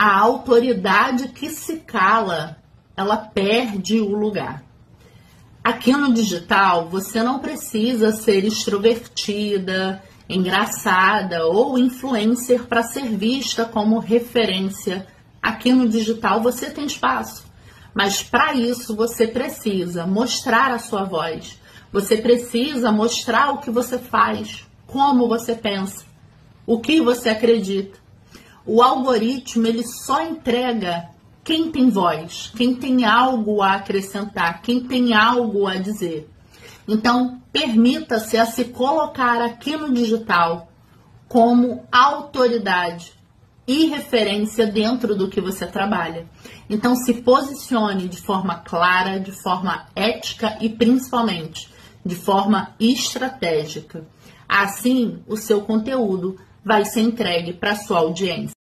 a autoridade que se cala, ela perde o lugar. Aqui no digital, você não precisa ser extrovertida, engraçada ou influencer para ser vista como referência. Aqui no digital você tem espaço, mas para isso você precisa mostrar a sua voz. Você precisa mostrar o que você faz, como você pensa, o que você acredita. O algoritmo, ele só entrega quem tem voz, quem tem algo a acrescentar, quem tem algo a dizer. Então, permita-se a se colocar aqui no digital como autoridade e referência dentro do que você trabalha. Então, se posicione de forma clara, de forma ética e principalmente de forma estratégica. Assim, o seu conteúdo vai ser entregue para a sua audiência.